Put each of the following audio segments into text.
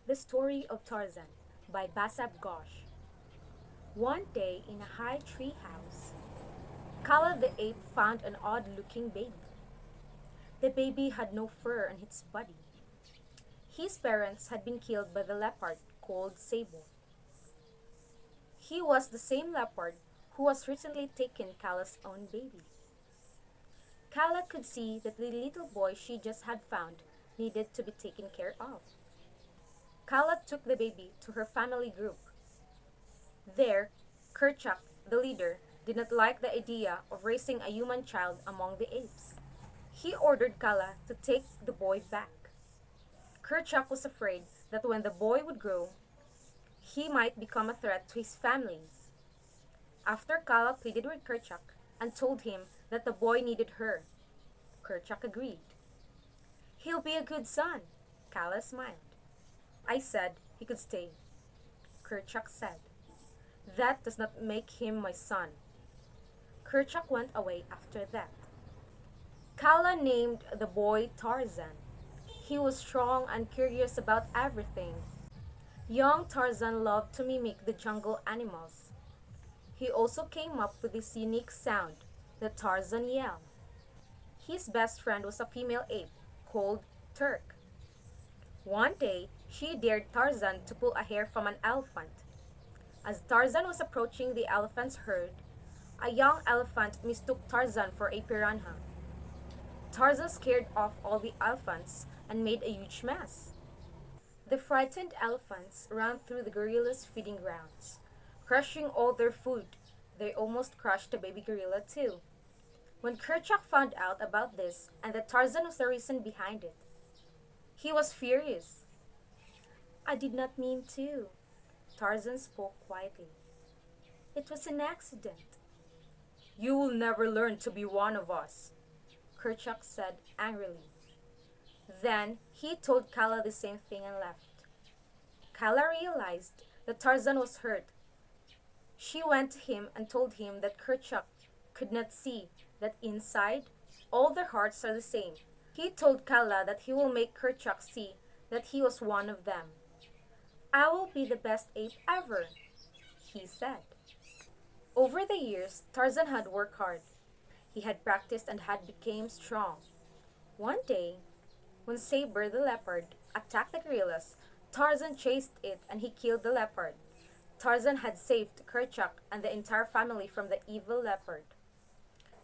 The Story of Tarzan by Basab Ghosh. One day in a high tree house, Kala the ape found an odd-looking baby. The baby had no fur on its body. His parents had been killed by the leopard called Sable. He was the same leopard who was recently taken Kala's own baby. Kala could see that the little boy she just had found needed to be taken care of. Kala took the baby to her family group. There, Kerchak, the leader, did not like the idea of raising a human child among the apes. He ordered Kala to take the boy back. Kerchak was afraid that when the boy would grow, he might become a threat to his family. After Kala pleaded with Kerchak and told him that the boy needed her, Kerchak agreed. "He'll be a good son," Kala smiled. "I said he could stay," Kerchak said. "That does not make him my son." Kerchak went away after that. Kala named the boy Tarzan. He was strong and curious about everything. Young Tarzan loved to mimic the jungle animals. He also came up with this unique sound, the Tarzan yell. His best friend was a female ape called Turk. One day, she dared Tarzan to pull a hair from an elephant. As Tarzan was approaching the elephant's herd, a young elephant mistook Tarzan for a piranha. Tarzan scared off all the elephants and made a huge mess. The frightened elephants ran through the gorillas' feeding grounds, crushing all their food. They almost crushed the baby gorilla too. When Kerchak found out about this and that Tarzan was the reason behind it, he was furious. "I did not mean to," Tarzan spoke quietly. "It was an accident." "You will never learn to be one of us," Kerchak said angrily. Then he told Kala the same thing and left. Kala realized that Tarzan was hurt. She went to him and told him that Kerchak could not see that inside, all their hearts are the same. He told Kala that he will make Kerchak see that he was one of them. "I will be the best ape ever," he said. Over the years, Tarzan had worked hard. He had practiced and had become strong. One day, when Saber the leopard attacked the gorillas, Tarzan chased it and he killed the leopard. Tarzan had saved Kerchak and the entire family from the evil leopard.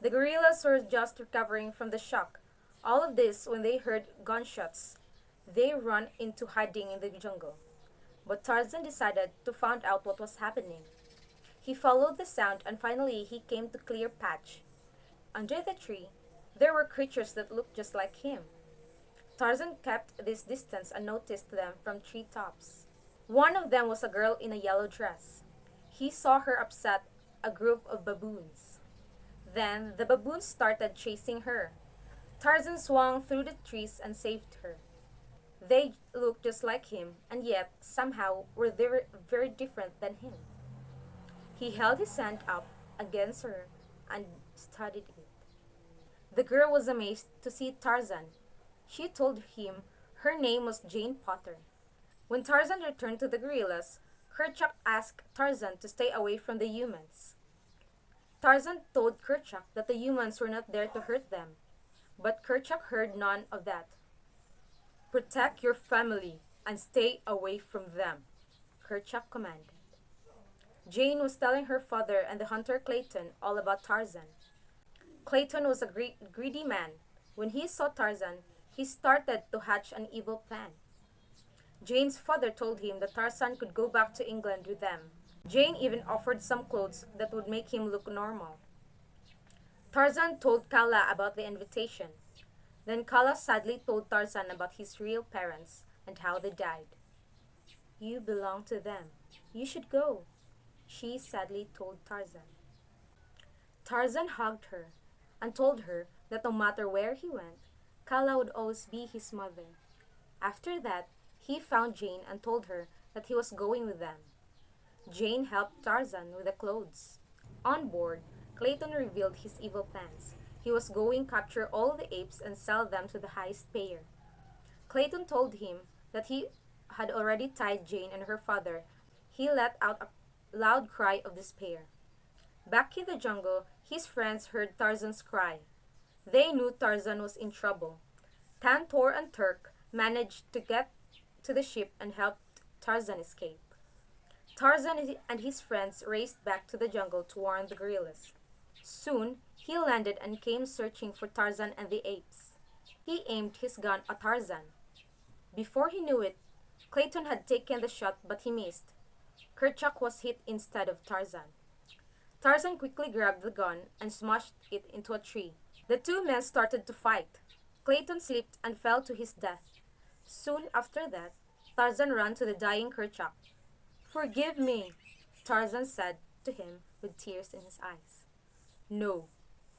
The gorillas were just recovering from the shock. All of this when they heard gunshots. They ran into hiding in the jungle. But Tarzan decided to find out what was happening. He followed the sound and finally he came to a clear patch. Under the tree, there were creatures that looked just like him. Tarzan kept this distance and noticed them from treetops. One of them was a girl in a yellow dress. He saw her upset a group of baboons. Then the baboons started chasing her. Tarzan swung through the trees and saved her. They looked just like him, and yet somehow were very, very different than him. He held his hand up against her and studied it. The girl was amazed to see Tarzan. She told him her name was Jane Potter. When Tarzan returned to the gorillas, Kerchak asked Tarzan to stay away from the humans. Tarzan told Kerchak that the humans were not there to hurt them, but Kerchak heard none of that. "Protect your family and stay away from them," Kerchak commanded. Jane was telling her father and the hunter Clayton all about Tarzan. Clayton was a greedy man. When he saw Tarzan, he started to hatch an evil plan. Jane's father told him that Tarzan could go back to England with them. Jane even offered some clothes that would make him look normal. Tarzan told Kala about the invitation. Then Kala sadly told Tarzan about his real parents and how they died. "You belong to them. You should go," she sadly told Tarzan. Tarzan hugged her and told her that no matter where he went, Kala would always be his mother. After that, he found Jane and told her that he was going with them. Jane helped Tarzan with the clothes. On board, Clayton revealed his evil plans. He was going to capture all the apes and sell them to the highest payer. Clayton told him that he had already tied Jane and her father, he let out a loud cry of despair. Back in the jungle, his friends heard Tarzan's cry. They knew Tarzan was in trouble. Tantor and Turk managed to get to the ship and helped Tarzan escape. Tarzan and his friends raced back to the jungle to warn the gorillas. Soon, he landed and came searching for Tarzan and the apes. He aimed his gun at Tarzan. Before he knew it, Clayton had taken the shot but he missed. Kerchak was hit instead of Tarzan. Tarzan quickly grabbed the gun and smashed it into a tree. The two men started to fight. Clayton slipped and fell to his death. Soon after that, Tarzan ran to the dying Kerchak. "Forgive me," Tarzan said to him with tears in his eyes. "No,"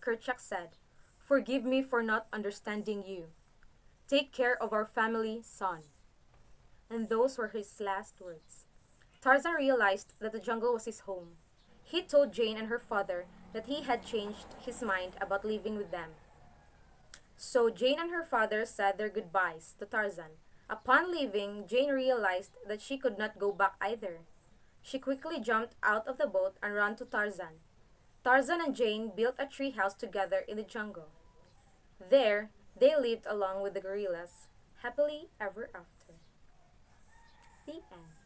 Kerchak said. "Forgive me for not understanding you. Take care of our family, son." And those were his last words. Tarzan realized that the jungle was his home. He told Jane and her father that he had changed his mind about living with them. So Jane and her father said their goodbyes to Tarzan. Upon leaving, Jane realized that she could not go back either. She quickly jumped out of the boat and ran to Tarzan. Tarzan and Jane built a tree house together in the jungle. There, they lived along with the gorillas, happily ever after. The end.